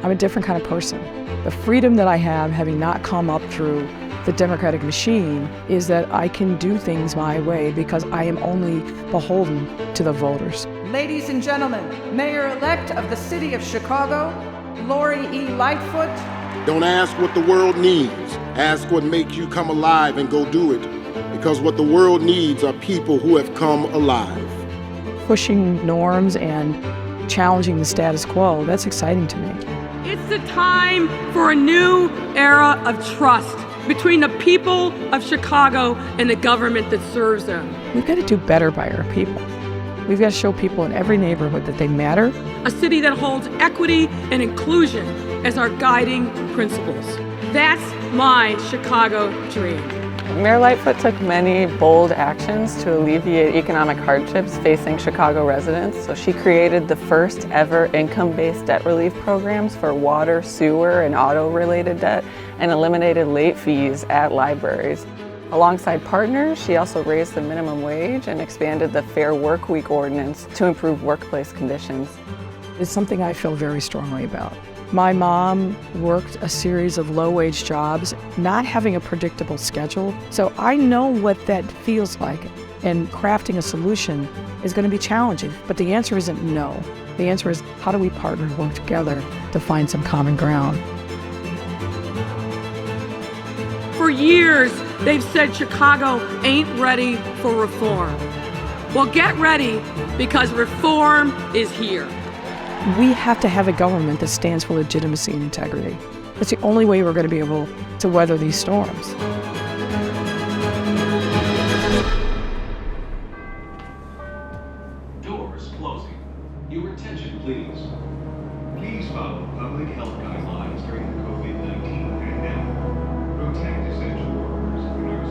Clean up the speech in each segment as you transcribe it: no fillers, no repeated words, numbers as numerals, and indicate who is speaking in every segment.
Speaker 1: I'm a different kind of person. The freedom that I have, having not come up through the democratic machine, is that I can do things my way because I am only beholden to the voters.
Speaker 2: Ladies and gentlemen, Mayor-elect of the City of Chicago, Lori E. Lightfoot.
Speaker 3: Don't ask what the world needs. Ask what makes you come alive and go do it. Because what the world needs are people who have come alive.
Speaker 1: Pushing norms and challenging the status quo, that's exciting to me.
Speaker 4: It's the time for a new era of trust between the people of Chicago and the government that serves them.
Speaker 1: We've got to do better by our people. We've got to show people in every neighborhood that they matter.
Speaker 4: A city that holds equity and inclusion as our guiding principles. That's my Chicago dream.
Speaker 5: Mayor Lightfoot took many bold actions to alleviate economic hardships facing Chicago residents. So she created the first ever income-based debt relief programs for water, sewer, and auto-related debt, and eliminated late fees at libraries. Alongside partners, she also raised the minimum wage and expanded the Fair Work Week ordinance to improve workplace conditions.
Speaker 1: It's something I feel very strongly about. My mom worked a series of low-wage jobs, not having a predictable schedule, so I know what that feels like. And crafting a solution is going to be challenging, but the answer isn't no. The answer is, how do we partner and work together to find some common ground?
Speaker 4: For years, they've said Chicago ain't ready for reform. Well, get ready, because reform is here.
Speaker 1: We have to have a government that stands for legitimacy and integrity. That's the only way we're going to be able to weather these storms.
Speaker 6: Doors closing. Your attention, please. Please follow public health guidelines during the COVID-19 pandemic. Protect essential workers and our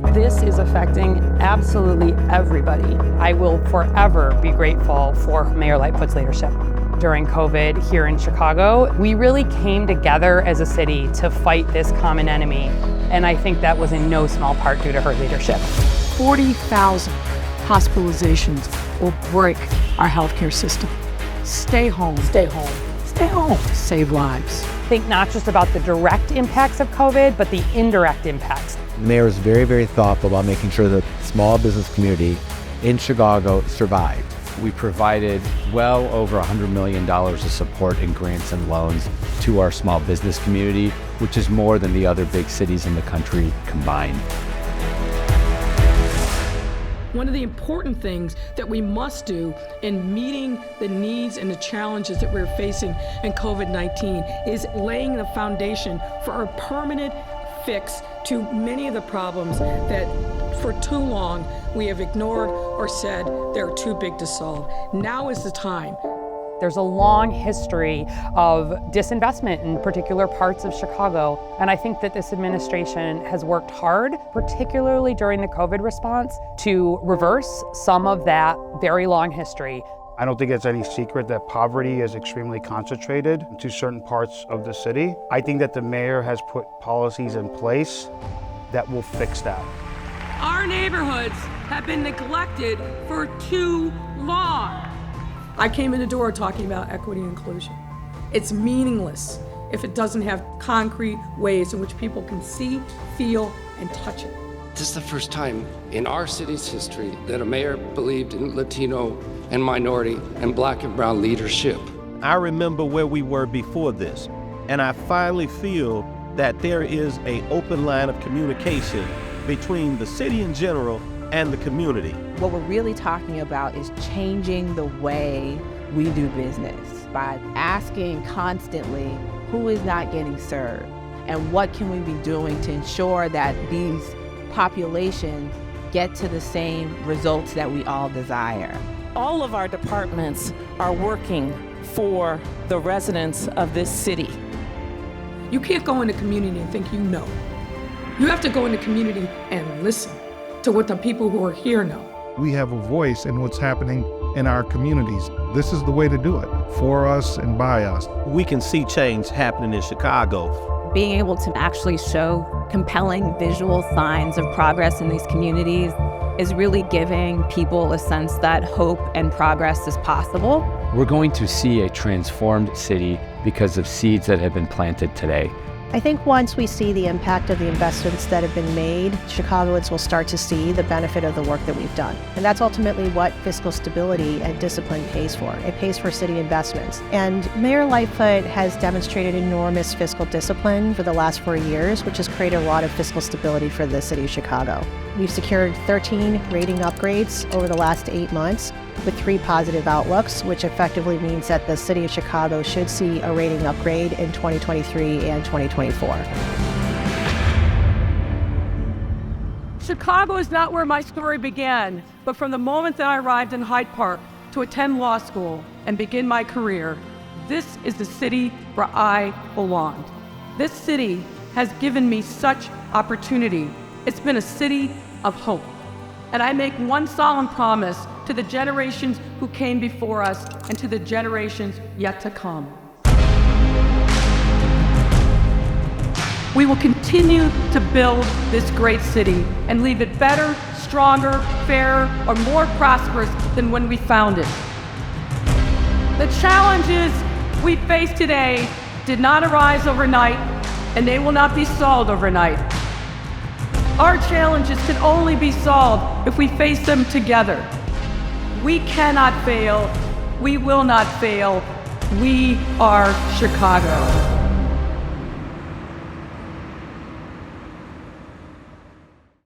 Speaker 6: staff.
Speaker 5: This is affecting absolutely everybody.
Speaker 7: I will forever be grateful for Mayor Lightfoot's leadership. During COVID here in Chicago, we really came together as a city to fight this common enemy, and I think that was in no small part due to her leadership.
Speaker 1: 40,000 hospitalizations will break our healthcare system. Stay home. Stay home. Stay home. Save lives.
Speaker 7: Think not just about the direct impacts of COVID, but the indirect impacts.
Speaker 8: The mayor is very, very thoughtful about making sure that the small business community in Chicago survived. We provided well over $100 million of support in grants and loans to our small business community, which is more than the other big cities in the country combined.
Speaker 4: One of the important things that we must do in meeting the needs and the challenges that we're facing in COVID-19 is laying the foundation for a permanent fix to many of the problems that for too long we have ignored or said they're too big to solve. Now is the time.
Speaker 7: There's a long history of disinvestment in particular parts of Chicago, and I think that this administration has worked hard, particularly during the COVID response, to reverse some of that very long history.
Speaker 9: I don't think it's any secret that poverty is extremely concentrated to certain parts of the city. I think that the mayor has put policies in place that will fix that.
Speaker 4: Our neighborhoods have been neglected for too long. I came in the door talking about equity and inclusion. It's meaningless if it doesn't have concrete ways in which people can see, feel, and touch it.
Speaker 10: This is the first time in our city's history that a mayor believed in Latino and minority and Black and brown leadership.
Speaker 11: I remember where we were before this, and I finally feel that there is an open line of communication between the city in general and the community.
Speaker 12: What we're really talking about is changing the way we do business by asking constantly who is not getting served and what can we be doing to ensure that these populations get to the same results that we all desire.
Speaker 13: All of our departments are working for the residents of this city.
Speaker 4: You can't go in the community and think you know. You have to go in the community and listen to what the people who are here know.
Speaker 14: We have a voice in what's happening in our communities. This is the way to do it, for us and by us.
Speaker 11: We can see change happening in Chicago.
Speaker 15: Being able to actually show compelling visual signs of progress in these communities is really giving people a sense that hope and progress is possible.
Speaker 8: we're going to see a transformed city because of seeds that have been planted today.
Speaker 16: I think once we see the impact of the investments that have been made, Chicagoans will start to see the benefit of the work that we've done. And that's ultimately what fiscal stability and discipline pays for. It pays for city investments. And Mayor Lightfoot has demonstrated enormous fiscal discipline for the last 4 years, which has created a lot of fiscal stability for the city of Chicago. We've secured 13 rating upgrades over the last 8 months, with 3 positive outlooks, which effectively means that the city of Chicago should see a rating upgrade in 2023 and 2024.
Speaker 4: Chicago is not where my story began, but from the moment that I arrived in Hyde Park to attend law school and begin my career, this is the city where I belonged. This city has given me such opportunity. It's been a city of hope. And I make one solemn promise to the generations who came before us and to the generations yet to come. We will continue to build this great city and leave it better, stronger, fairer, or more prosperous than when we found it. The challenges we face today did not arise overnight, and they will not be solved overnight. Our challenges can only be solved if we face them together. We cannot fail. We will not fail. We are Chicago.